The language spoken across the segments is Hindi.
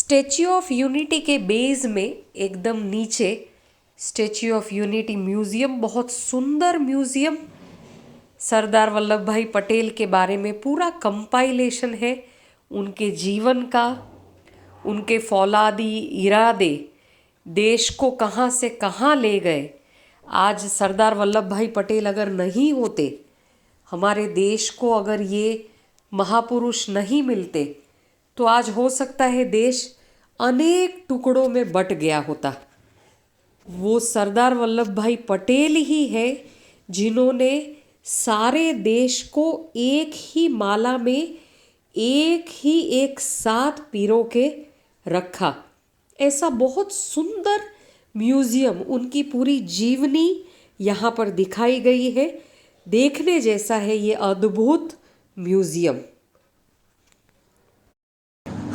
स्टैच्यू ऑफ यूनिटी के बेस में एकदम नीचे स्टैच्यू ऑफ यूनिटी म्यूजियम, बहुत सुंदर म्यूजियम, सरदार वल्लभ भाई पटेल के बारे में पूरा कंपाइलेशन है, उनके जीवन का, उनके फौलादी इरादे, देश को कहाँ से कहाँ ले गए। आज सरदार वल्लभ भाई पटेल अगर नहीं होते, हमारे देश को अगर ये महापुरुष नहीं मिलते, तो आज हो सकता है देश अनेक टुकड़ों में बट गया होता। वो सरदार वल्लभ भाई पटेल ही है जिन्होंने सारे देश को एक ही माला में एक साथ पिरो के रखा। ऐसा बहुत सुंदर म्यूजियम, उनकी पूरी जीवनी यहाँ पर दिखाई गई है। देखने जैसा है ये अद्भुत म्यूजियम।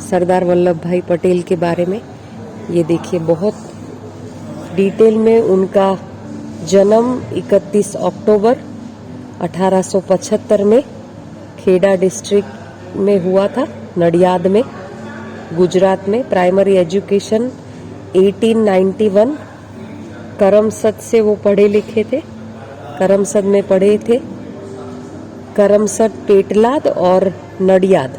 सरदार वल्लभ भाई पटेल के बारे में ये देखिए, बहुत डिटेल में उनका जन्म 31 अक्टूबर 1875 में खेड़ा डिस्ट्रिक्ट में हुआ था, नडियाद में, गुजरात में। प्राइमरी एजुकेशन 1891 करमसद से वो पढ़े लिखे थे, करमसद में पढ़े थे। करमसद, पेटलाद और नडियाद।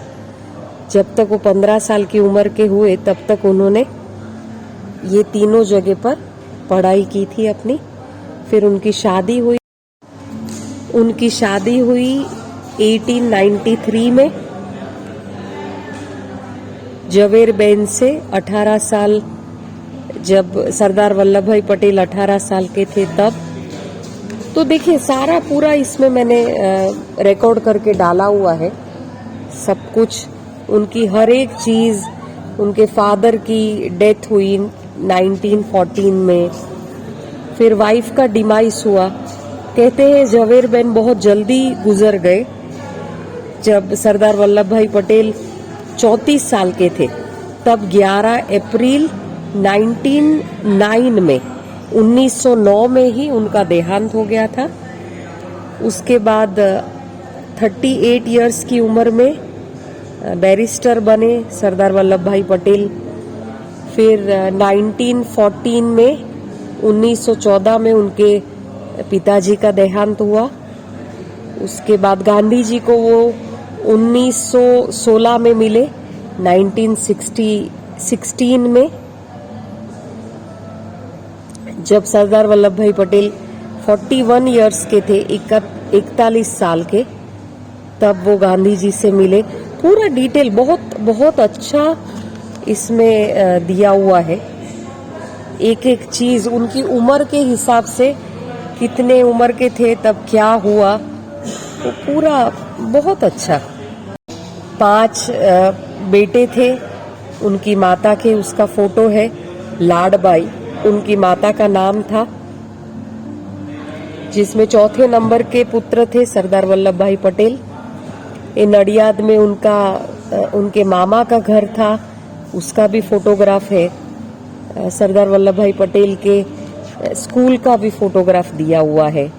जब तक वो 15 साल की उम्र के हुए तब तक उन्होंने ये तीनों जगह पर पढ़ाई की थी अपनी। फिर उनकी शादी हुई 1893 में जवेरबेन से। 18 साल, जब सरदार वल्लभ भाई पटेल 18 साल के थे तब। तो देखिए सारा पूरा इसमें मैंने रिकॉर्ड करके डाला हुआ है सब कुछ, उनकी हर एक चीज। उनके फादर की डेथ हुई 1914 में, फिर वाइफ का डिमाइस हुआ। कहते हैं जवेरबेन बहुत जल्दी गुजर गए। जब सरदार वल्लभ भाई पटेल 34 साल के थे तब 11 अप्रैल 1909 में ही उनका देहांत हो गया था। उसके बाद 38 इयर्स की उम्र में बैरिस्टर बने सरदार वल्लभ भाई पटेल। फिर 1914 में उनके पिताजी का देहांत हुआ। उसके बाद गांधी जी को वो 1916 में मिले, 1916 में। जब सरदार वल्लभ भाई पटेल 41 इयर्स के थे, 41 साल के, तब वो गांधी जी से मिले। पूरा डिटेल बहुत अच्छा इसमें दिया हुआ है। एक एक चीज उनकी उम्र के हिसाब से, कितने उम्र के थे तब क्या हुआ, तो पूरा बहुत अच्छा। 5 बेटे थे उनकी माता के, उसका फोटो है। लाडबाई उनकी माता का नाम था, जिसमें चौथे नंबर के पुत्र थे सरदार वल्लभ भाई पटेल। ये नडियाद में उनके मामा का घर था, उसका भी फोटोग्राफ है। सरदार वल्लभ भाई पटेल के स्कूल का भी फोटोग्राफ दिया हुआ है,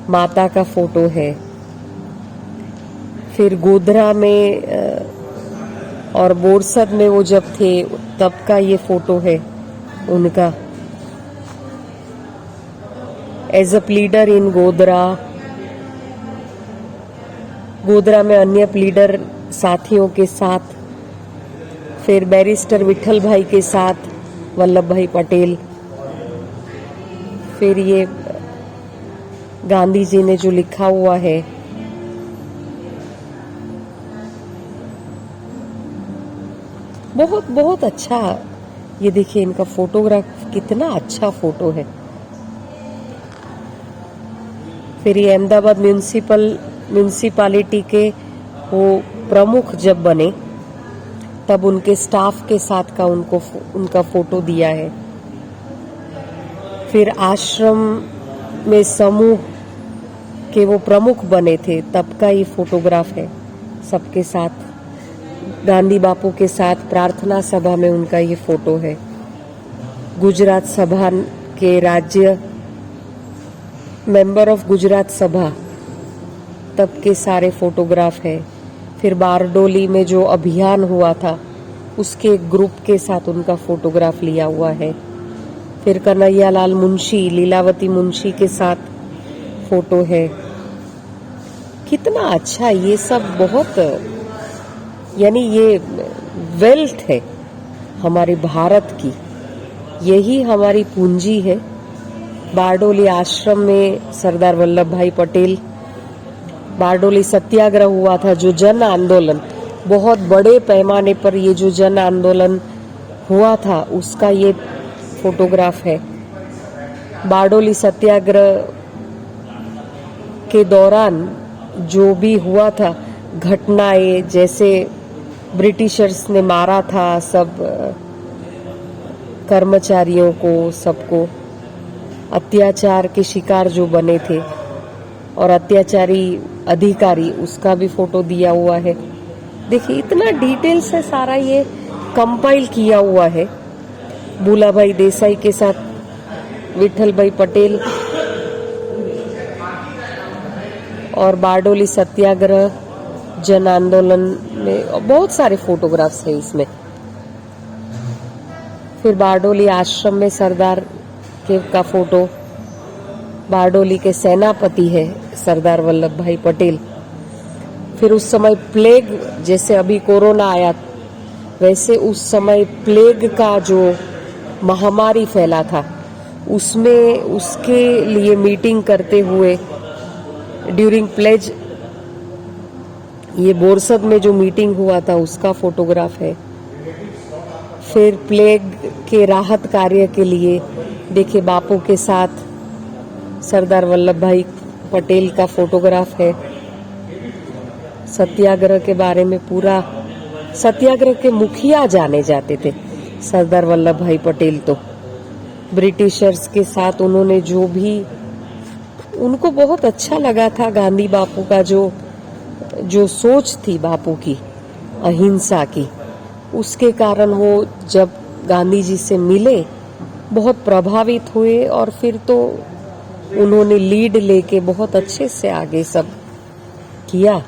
माता का फोटो है। फिर गोधरा में और बोरसद में वो जब थे तब का ये फोटो है उनका, एज अ प्लीडर इन गोधरा में अन्य प्लीडर साथियों के साथ। फिर बैरिस्टर विठल भाई के साथ वल्लभ भाई पटेल। फिर ये गांधी जी ने जो लिखा हुआ है, बहुत अच्छा। ये देखिए इनका फोटोग्राफ, कितना अच्छा फोटो है। फिर ये अहमदाबाद म्यूनिसिपालिटी के वो प्रमुख जब बने तब उनके स्टाफ के साथ का उनका फोटो दिया है। फिर आश्रम में समूह के वो प्रमुख बने थे तब का ये फोटोग्राफ है, सबके साथ। गांधी बापू के साथ प्रार्थना सभा में उनका ये फोटो है। गुजरात सभा के राज्य मेंबर ऑफ गुजरात सभा तब के सारे फोटोग्राफ है। फिर बारडोली में जो अभियान हुआ था उसके एक ग्रुप के साथ उनका फोटोग्राफ लिया हुआ है। फिर कन्हैयालाल मुंशी, लीलावती मुंशी के साथ फोटो है। कितना अच्छा, ये सब बहुत, यानी ये वेल्थ है हमारे भारत की, यही हमारी पूंजी है। बारडोली आश्रम में सरदार वल्लभ भाई पटेल, बारडोली सत्याग्रह हुआ था जो जन आंदोलन, बहुत बड़े पैमाने पर ये जो जन आंदोलन हुआ था उसका ये फोटोग्राफ है। बारडोली सत्याग्रह के दौरान जो भी हुआ था घटनाएं, जैसे ब्रिटिशर्स ने मारा था सब कर्मचारियों को, सबको, अत्याचार के शिकार जो बने थे और अत्याचारी अधिकारी, उसका भी फोटो दिया हुआ है। देखिए इतना डिटेल से सारा ये कंपाइल किया हुआ है। भूलाभाई देसाई के साथ विठल भाई पटेल और बारडोली सत्याग्रह जन आंदोलन में बहुत सारे फोटोग्राफ्स हैं इसमें। फिर बारडोली आश्रम में सरदार के का फोटो, बारडोली के सेनापति है सरदार वल्लभ भाई पटेल। फिर उस समय प्लेग, जैसे अभी कोरोना आया वैसे उस समय प्लेग का जो महामारी फैला था उसमें उसके लिए मीटिंग करते हुए ड्यूरिंग प्लेज, ये बोरसद में जो मीटिंग हुआ था उसका फोटोग्राफ है। फिर प्लेग के राहत कार्य के लिए देखिए बापू के साथ सरदार वल्लभ भाई पटेल का फोटोग्राफ है। सत्याग्रह के बारे में पूरा, सत्याग्रह के मुखिया जाने जाते थे सरदार वल्लभ भाई पटेल। तो ब्रिटिशर्स के साथ उन्होंने जो भी, उनको बहुत अच्छा लगा था गांधी बापू का जो सोच थी बापू की अहिंसा की, उसके कारण वो जब गांधी जी से मिले बहुत प्रभावित हुए और फिर तो उन्होंने लीड लेके बहुत अच्छे से आगे सब किया।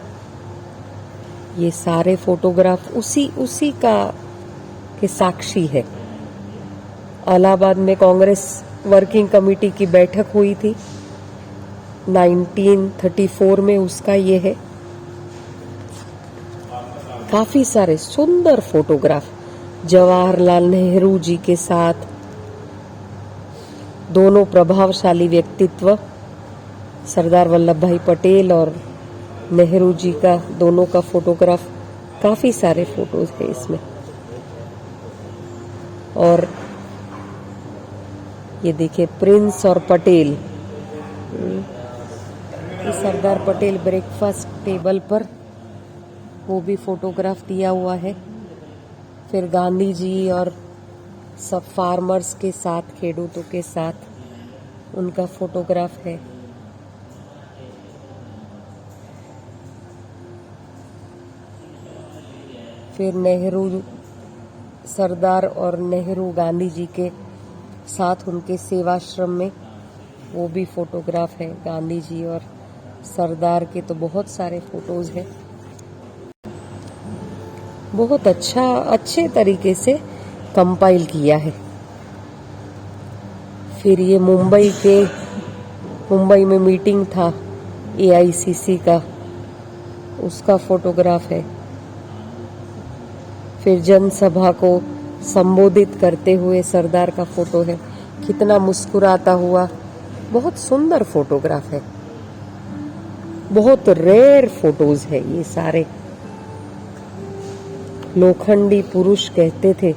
ये सारे फोटोग्राफ उसी का के साक्षी है। इलाहाबाद में कांग्रेस वर्किंग कमेटी की बैठक हुई थी 1934 में, उसका ये है। काफी सारे सुंदर फोटोग्राफ जवाहरलाल नेहरू जी के साथ, दोनों प्रभावशाली व्यक्तित्व सरदार वल्लभ भाई पटेल और नेहरू जी का, दोनों का फोटोग्राफ, काफी सारे फोटोज है इसमें। और ये देखिए प्रिंस और पटेल, सरदार पटेल ब्रेकफास्ट टेबल पर, वो भी फोटोग्राफ दिया हुआ है। फिर गांधी जी और सब फार्मर्स के साथ, खेडूतों के साथ उनका फोटोग्राफ है। फिर नेहरू, सरदार और नेहरू गांधी जी के साथ उनके सेवाश्रम में, वो भी फोटोग्राफ है। गांधी जी और सरदार के तो बहुत सारे फोटोज हैं। बहुत अच्छे तरीके से कंपाइल किया है। फिर ये मुंबई में मीटिंग था AICC का, उसका फोटोग्राफ है। फिर जनसभा को संबोधित करते हुए सरदार का फोटो है, कितना मुस्कुराता हुआ, बहुत सुंदर फोटोग्राफ है। बहुत रेयर फोटोज है ये सारे। लोखंडी पुरुष कहते थे,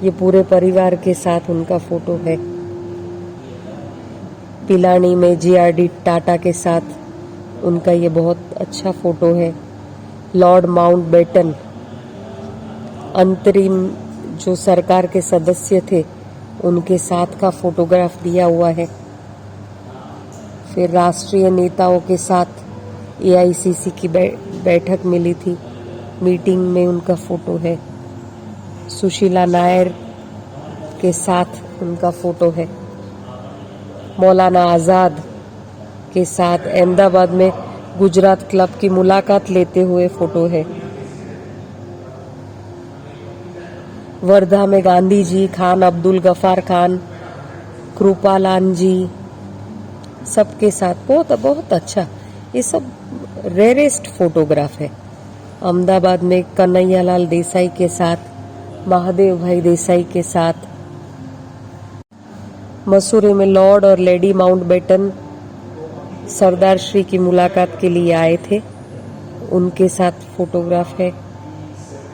ये पूरे परिवार के साथ उनका फोटो है। पिलानी में GRD टाटा के साथ उनका ये बहुत अच्छा फोटो है। लॉर्ड माउंटबेटन, अंतरिम जो सरकार के सदस्य थे, उनके साथ का फोटोग्राफ दिया हुआ है। फिर राष्ट्रीय नेताओं के साथ AICC की बैठक मिली थी, मीटिंग में उनका फोटो है। सुशीला नायर के साथ उनका फोटो है। मौलाना आजाद के साथ अहमदाबाद में गुजरात क्लब की मुलाकात लेते हुए फोटो है। वर्धा में गांधी जी, खान अब्दुल गफ्फार खान, कृपालान जी, सबके साथ बहुत बहुत अच्छा। ये सब रेयरेस्ट फोटोग्राफ है। अहमदाबाद में कन्हैयालाल देसाई के साथ, महादेव भाई देसाई के साथ, मसूरी में लॉर्ड और लेडी माउंटबेटन सरदार श्री की मुलाकात के लिए आए थे, उनके साथ फोटोग्राफ है।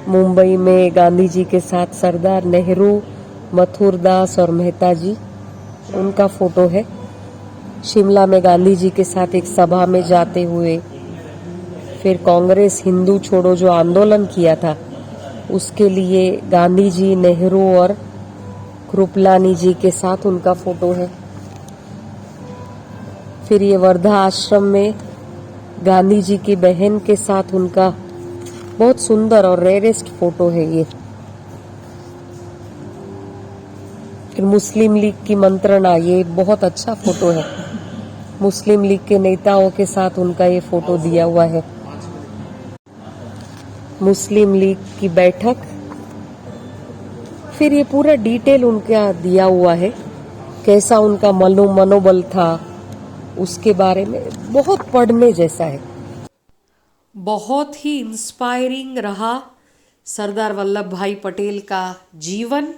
मुंबई में गांधी जी के साथ सरदार नेहरू, मथुर दास और मेहता जी, उनका फोटो है। शिमला में गांधी जी के साथ एक सभा में जाते हुए, फिर कांग्रेस हिंदू छोड़ो जो आंदोलन किया था उसके लिए गांधी जी, नेहरू और कृपलानी जी के साथ उनका फोटो है। फिर ये वर्धा आश्रम में गांधी जी की बहन के साथ उनका बहुत सुंदर और रेयरेस्ट फोटो है ये। फिर मुस्लिम लीग की मंत्रणा, ये बहुत अच्छा फोटो है। मुस्लिम लीग के नेताओं के साथ उनका ये फोटो दिया हुआ है। मुस्लिम लीग की बैठक, फिर ये पूरा डिटेल उनका दिया हुआ है, कैसा उनका मनोबल था, उसके बारे में बहुत पढ़ने जैसा है। बहुत ही इंस्पायरिंग रहा सरदार वल्लभ भाई पटेल का जीवन।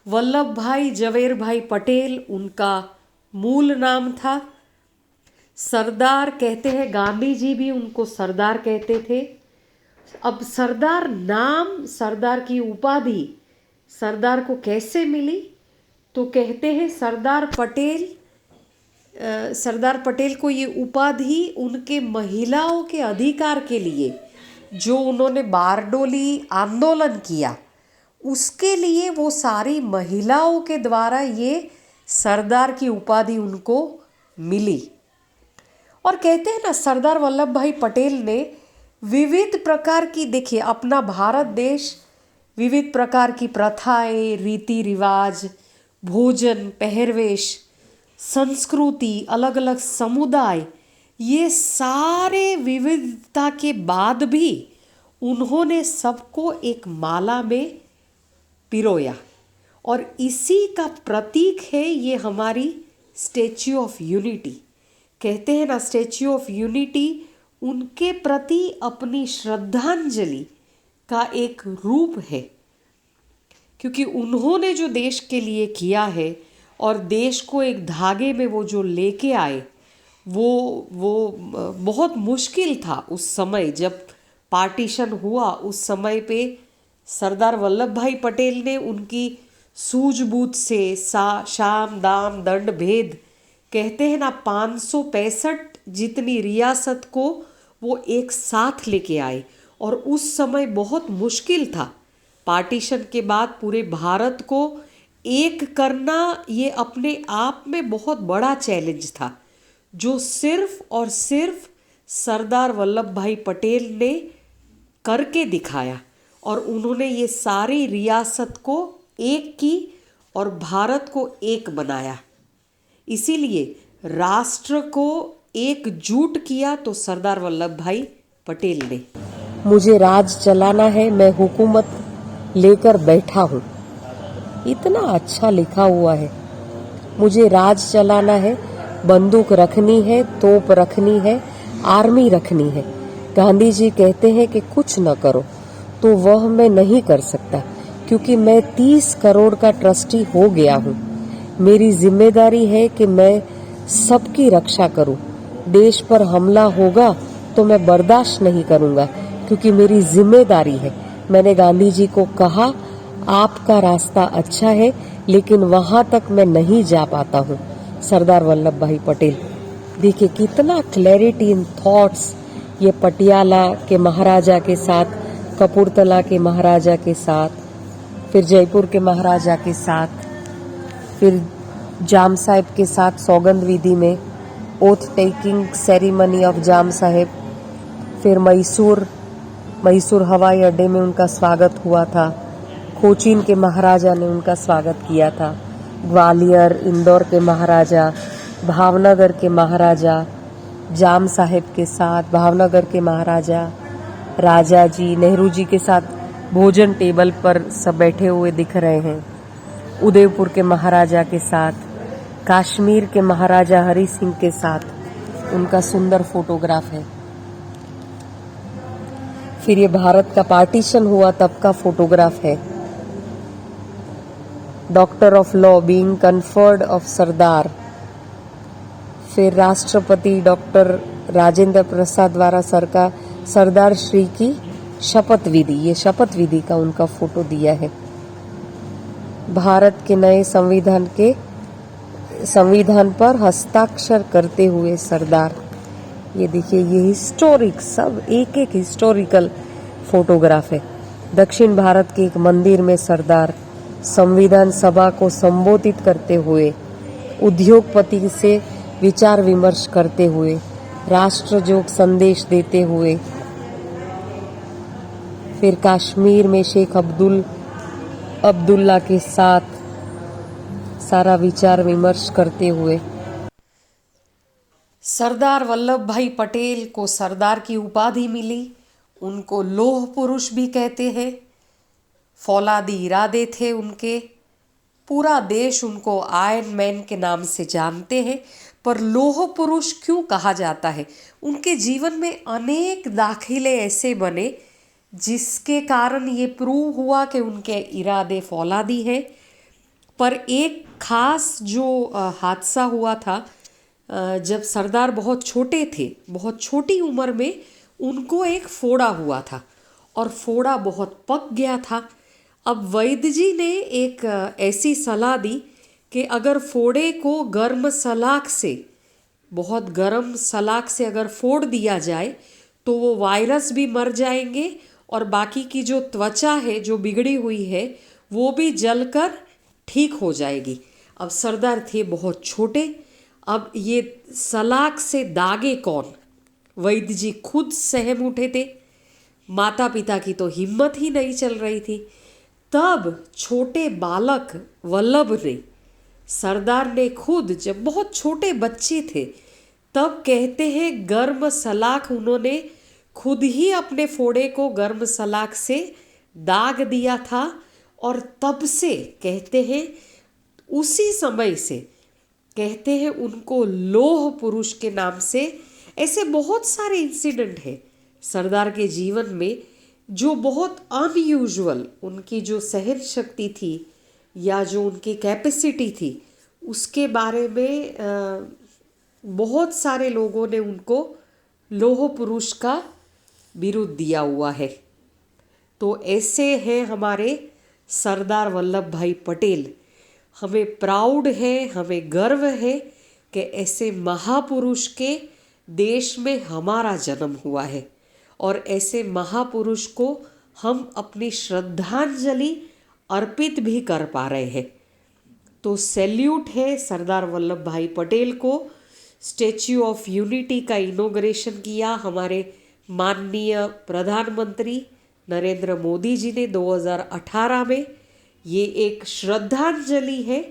वल्लभ भाई जवेर भाई पटेल उनका मूल नाम था। सरदार कहते हैं, गांधी जी भी उनको सरदार कहते थे। अब सरदार नाम, सरदार की उपाधि सरदार को कैसे मिली, तो कहते हैं सरदार पटेल को ये उपाधि उनके महिलाओं के अधिकार के लिए, जो उन्होंने बारडोली आंदोलन किया, उसके लिए वो सारी महिलाओं के द्वारा ये सरदार की उपाधि उनको मिली। और कहते हैं ना, सरदार वल्लभ भाई पटेल ने विविध प्रकार की, देखिए अपना भारत देश विविध प्रकार की प्रथाएं, रीति रिवाज, भोजन, पहरवेश, संस्कृति, अलग अलग समुदाय, ये सारे विविधता के बाद भी उन्होंने सबको एक माला में पिरोया। और इसी का प्रतीक है ये हमारी स्टैच्यू ऑफ यूनिटी। कहते हैं ना, स्टैच्यू ऑफ यूनिटी उनके प्रति अपनी श्रद्धांजलि का एक रूप है, क्योंकि उन्होंने जो देश के लिए किया है और देश को एक धागे में वो जो लेके आए, वो बहुत मुश्किल था उस समय जब पार्टीशन हुआ। उस समय पे सरदार वल्लभ भाई पटेल ने उनकी सूझबूझ से साम दाम दंड भेद, कहते हैं ना 565 जितनी रियासत को वो एक साथ लेके आए। और उस समय बहुत मुश्किल था, पार्टीशन के बाद पूरे भारत को एक करना ये अपने आप में बहुत बड़ा चैलेंज था, जो सिर्फ और सिर्फ सरदार वल्लभ भाई पटेल ने करके दिखाया। और उन्होंने ये सारी रियासत को एक की और भारत को एक बनाया। इसीलिए राष्ट्र को एकजुट किया तो सरदार वल्लभ भाई पटेल ने। मुझे राज चलाना है, मैं हुकूमत लेकर बैठा हूँ, इतना अच्छा लिखा हुआ है। मुझे राज चलाना है, बंदूक रखनी है, तोप रखनी है, आर्मी रखनी है। गांधी जी कहते हैं कि कुछ न करो, तो वह मैं नहीं कर सकता, क्योंकि मैं 30 करोड़ का ट्रस्टी हो गया हूँ। मेरी जिम्मेदारी है कि मैं सबकी रक्षा करूँ। देश पर हमला होगा तो मैं बर्दाश्त नहीं करूँगा, क्योंकि मेरी जिम्मेदारी है। मैंने गांधी जी को कहा, आपका रास्ता अच्छा है, लेकिन वहां तक मैं नहीं जा पाता हूँ। सरदार वल्लभ भाई पटेल, देखिए कितना क्लैरिटी इन थॉट्स। ये पटियाला के महाराजा के साथ, कपूरथला के महाराजा के साथ, फिर जयपुर के महाराजा के साथ, फिर जाम साहिब के साथ सौगंध विधि में ओथ टेकिंग सेरेमनी ऑफ जाम साहिब, फिर मैसूर हवाई अड्डे में उनका स्वागत हुआ था। कोचीन के महाराजा ने उनका स्वागत किया था। ग्वालियर, इंदौर के महाराजा, भावनगर के महाराजा, जाम साहिब के साथ भावनगर के महाराजा, राजा जी, नेहरू जी के साथ भोजन टेबल पर सब बैठे हुए दिख रहे हैं। उदयपुर के महाराजा के साथ, कश्मीर के महाराजा हरि सिंह के साथ उनका सुंदर फोटोग्राफ है। फिर ये भारत का पार्टीशन हुआ तब का फोटोग्राफ है। Doctor of law being conferred of Sardar. फिर राष्ट्रपति डॉक्टर राजेंद्र प्रसाद द्वारा सरदार श्री की शपथ विधि, ये शपथ विधि का उनका फोटो दिया है। भारत के नए संविधान पर हस्ताक्षर करते हुए सरदार। ये देखिए, ये हिस्टोरिक, सब एक एक हिस्टोरिकल फोटोग्राफ है। दक्षिण भारत के एक मंदिर में सरदार संविधान सभा को संबोधित करते हुए, उद्योगपति से विचार विमर्श करते हुए, राष्ट्रजोग संदेश देते हुए। फिर कश्मीर में शेख अब्दुल्ला के साथ सारा विचार विमर्श करते हुए। सरदार वल्लभ भाई पटेल को सरदार की उपाधि मिली। उनको लौह पुरुष भी कहते हैं। फौलादी इरादे थे उनके। पूरा देश उनको आयरन मैन के नाम से जानते हैं। पर लौह पुरुष क्यों कहा जाता है? उनके जीवन में अनेक दाखिले ऐसे बने जिसके कारण ये प्रूव हुआ कि उनके इरादे फौलादी हैं। पर एक खास जो हादसा हुआ था, जब सरदार बहुत छोटे थे, बहुत छोटी उम्र में उनको एक फोड़ा हुआ था और फोड़ा बहुत पक गया था। अब वैद्य जी ने एक ऐसी सलाह दी कि अगर फोड़े को गर्म सलाख से, बहुत गर्म सलाख से अगर फोड़ दिया जाए तो वो वायरस भी मर जाएंगे और बाकी की जो त्वचा है जो बिगड़ी हुई है वो भी जलकर ठीक हो जाएगी। अब सरदार थे बहुत छोटे। अब ये सलाख से दागे कौन? वैद्य जी खुद सहम उठे थे। माता पिता की तो हिम्मत ही नहीं चल रही थी। तब छोटे बालक वल्लभ ने, सरदार ने खुद, जब बहुत छोटे बच्चे थे, तब कहते हैं गर्म सलाख उन्होंने खुद ही अपने फोड़े को गर्म सलाख से दाग दिया था। और तब से कहते हैं, उसी समय से कहते हैं उनको लौह पुरुष के नाम से। ऐसे बहुत सारे इंसिडेंट हैं सरदार के जीवन में जो बहुत अनयूजुअल, उनकी जो सहन शक्ति थी या जो उनकी कैपेसिटी थी, उसके बारे में बहुत सारे लोगों ने उनको लौह पुरुष का बिरुद दिया हुआ है। तो ऐसे हैं हमारे सरदार वल्लभ भाई पटेल। हमें प्राउड है, हमें गर्व है कि ऐसे महापुरुष के देश में हमारा जन्म हुआ है और ऐसे महापुरुष को हम अपनी श्रद्धांजलि अर्पित भी कर पा रहे हैं। तो सैल्यूट है सरदार वल्लभ भाई पटेल को। स्टैच्यू ऑफ यूनिटी का इनॉग्रेशन किया हमारे माननीय प्रधानमंत्री नरेंद्र मोदी जी ने 2018 में। ये एक श्रद्धांजलि है